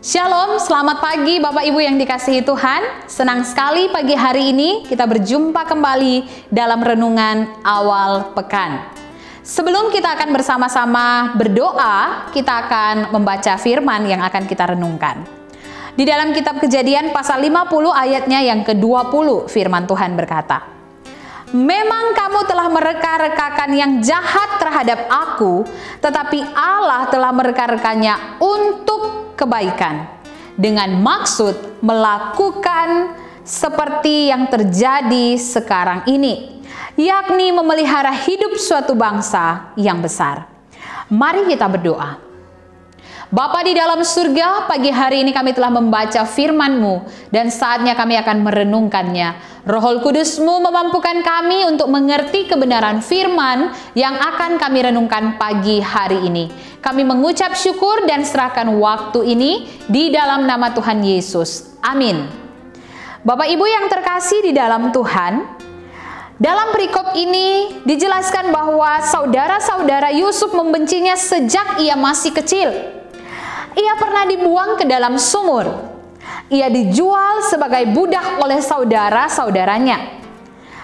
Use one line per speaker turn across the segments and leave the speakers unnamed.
Shalom, selamat pagi Bapak Ibu yang dikasihi Tuhan. Senang sekali pagi hari ini kita berjumpa kembali dalam renungan awal pekan. Sebelum kita akan bersama-sama berdoa, kita akan membaca firman yang akan kita renungkan. Di dalam kitab Kejadian pasal 50 ayatnya yang ke-20, firman Tuhan berkata, "Memang kamu telah mereka-rekakan yang jahat terhadap aku, tetapi Allah telah mereka-rekanya untuk kebaikan, dengan maksud melakukan seperti yang terjadi sekarang ini, yakni memelihara hidup suatu bangsa yang besar." Mari kita berdoa. Bapa di dalam surga, pagi hari ini kami telah membaca firman-Mu dan saatnya kami akan merenungkannya. Roh Kudus-Mu memampukan kami untuk mengerti kebenaran firman yang akan kami renungkan pagi hari ini. Kami mengucap syukur dan serahkan waktu ini di dalam nama Tuhan Yesus. Amin. Bapak Ibu yang terkasih di dalam Tuhan, dalam perikop ini dijelaskan bahwa saudara-saudara Yusuf membencinya sejak ia masih kecil. Ia pernah dibuang ke dalam sumur. Ia dijual sebagai budak oleh saudara-saudaranya.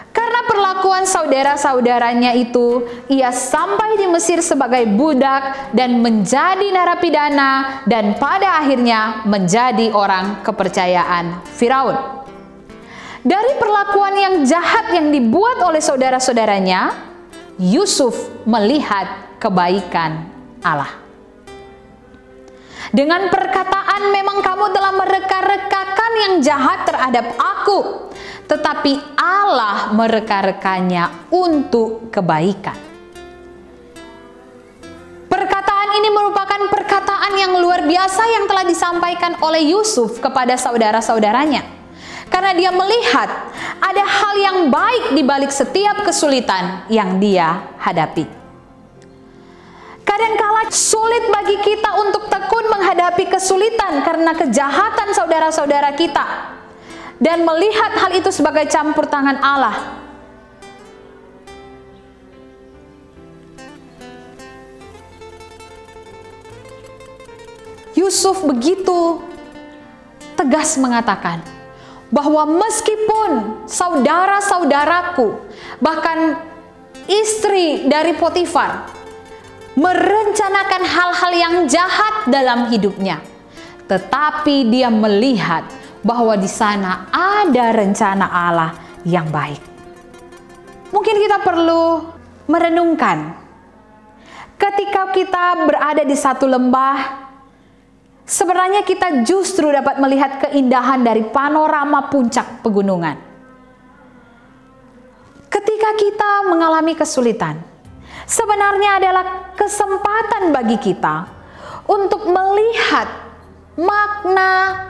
Karena perlakuan saudara-saudaranya itu, ia sampai di Mesir sebagai budak dan menjadi narapidana dan pada akhirnya menjadi orang kepercayaan Firaun. Dari perlakuan yang jahat yang dibuat oleh saudara-saudaranya, Yusuf melihat kebaikan Allah. Dengan perkataan, "Memang kamu telah mereka-rekakan yang jahat terhadap aku, tetapi Allah mereka-rekanya untuk kebaikan." Perkataan ini merupakan perkataan yang luar biasa yang telah disampaikan oleh Yusuf kepada saudara-saudaranya. Karena dia melihat ada hal yang baik di balik setiap kesulitan yang dia hadapi. Kadangkala sulit bagi kita untuk tekun menghadapi kesulitan karena kejahatan saudara-saudara kita dan melihat hal itu sebagai campur tangan Allah. Yusuf begitu tegas mengatakan bahwa meskipun saudara-saudaraku, bahkan istri dari Potifar, merencanakan hal-hal yang jahat dalam hidupnya, tetapi dia melihat bahwa di sana ada rencana Allah yang baik. Mungkin kita perlu merenungkan, ketika kita berada di satu lembah, sebenarnya kita justru dapat melihat keindahan dari panorama puncak pegunungan. Ketika kita mengalami kesulitan, sebenarnya adalah kesempatan bagi kita untuk melihat makna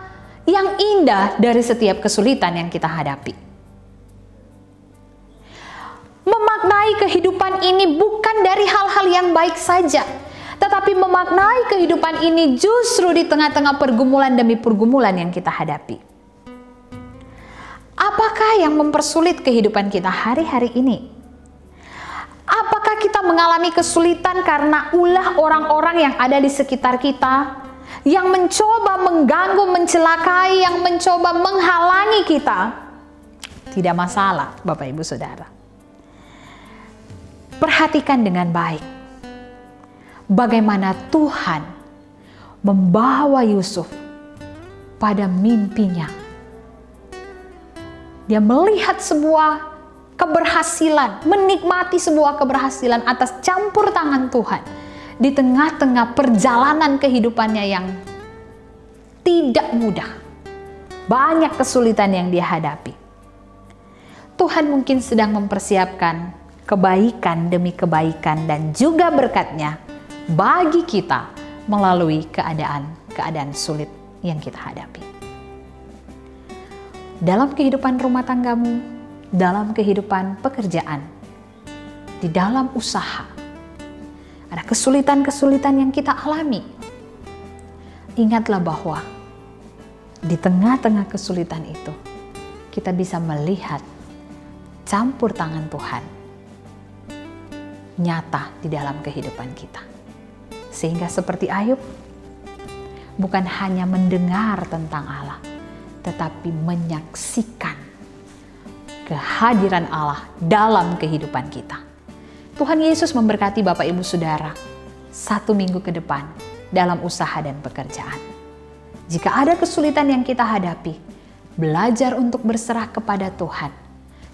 yang indah dari setiap kesulitan yang kita hadapi. Memaknai kehidupan ini bukan dari hal-hal yang baik saja, tetapi memaknai kehidupan ini justru di tengah-tengah pergumulan demi pergumulan yang kita hadapi. Apakah yang mempersulit kehidupan kita hari-hari ini? Apakah kita mengalami kesulitan karena ulah orang-orang yang ada di sekitar kita, yang mencoba mengganggu, mencelakai, yang mencoba menghalangi kita? Tidak masalah, Bapak Ibu Saudara. Perhatikan dengan baik bagaimana Tuhan membawa Yusuf pada mimpinya. Dia melihat sebuah keberhasilan, menikmati sebuah keberhasilan atas campur tangan Tuhan di tengah-tengah perjalanan kehidupannya yang tidak mudah. Banyak kesulitan yang dia hadapi. Tuhan mungkin sedang mempersiapkan kebaikan demi kebaikan dan juga berkat-Nya bagi kita melalui keadaan sulit yang kita hadapi. Dalam kehidupan rumah tanggamu, dalam kehidupan pekerjaan, di dalam usaha, ada kesulitan-kesulitan yang kita alami. Ingatlah bahwa di tengah-tengah kesulitan itu, kita bisa melihat campur tangan Tuhan nyata di dalam kehidupan kita. Sehingga seperti Ayub, bukan hanya mendengar tentang Allah, tetapi menyaksikan kehadiran Allah dalam kehidupan kita. Tuhan Yesus memberkati Bapak Ibu Saudara 1 minggu ke depan dalam usaha dan pekerjaan. Jika ada kesulitan yang kita hadapi, belajar untuk berserah kepada Tuhan.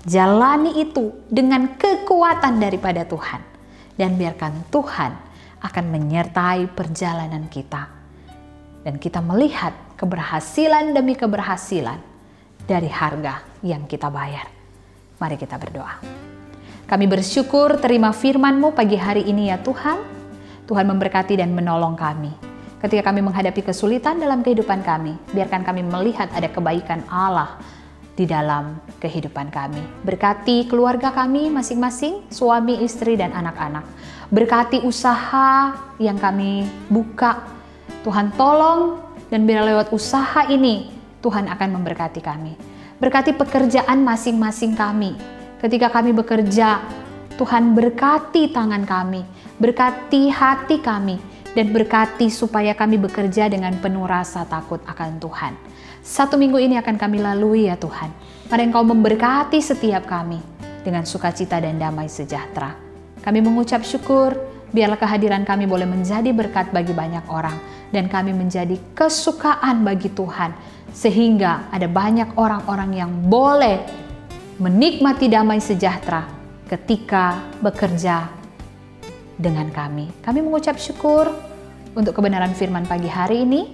Jalani itu dengan kekuatan daripada Tuhan. Dan biarkan Tuhan akan menyertai perjalanan kita. Dan kita melihat keberhasilan demi keberhasilan dari harga yang kita bayar. Mari kita berdoa. Kami bersyukur terima firman-Mu pagi hari ini ya Tuhan. Tuhan memberkati dan menolong kami. Ketika kami menghadapi kesulitan dalam kehidupan kami, biarkan kami melihat ada kebaikan Allah di dalam kehidupan kami. Berkati keluarga kami masing-masing, suami, istri, dan anak-anak. Berkati usaha yang kami buka. Tuhan tolong, dan biar lewat usaha ini, Tuhan akan memberkati kami. Berkati pekerjaan masing-masing kami. Ketika kami bekerja, Tuhan berkati tangan kami, berkati hati kami, dan berkati supaya kami bekerja dengan penuh rasa takut akan Tuhan. 1 minggu ini akan kami lalui ya Tuhan. Mari Engkau memberkati setiap kami dengan sukacita dan damai sejahtera. Kami mengucap syukur, biarlah kehadiran kami boleh menjadi berkat bagi banyak orang. Dan kami menjadi kesukaan bagi Tuhan. Sehingga ada banyak orang-orang yang boleh menikmati damai sejahtera ketika bekerja dengan kami. Kami mengucap syukur untuk kebenaran firman pagi hari ini.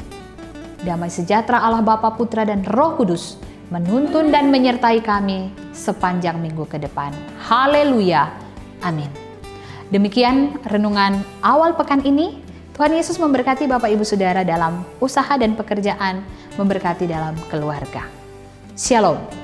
Damai sejahtera Allah Bapa, Putra, dan Roh Kudus menuntun dan menyertai kami sepanjang minggu ke depan. Haleluya. Amin. Demikian renungan awal pekan ini. Tuhan Yesus memberkati Bapak Ibu Saudara dalam usaha dan pekerjaan, memberkati dalam keluarga. Shalom.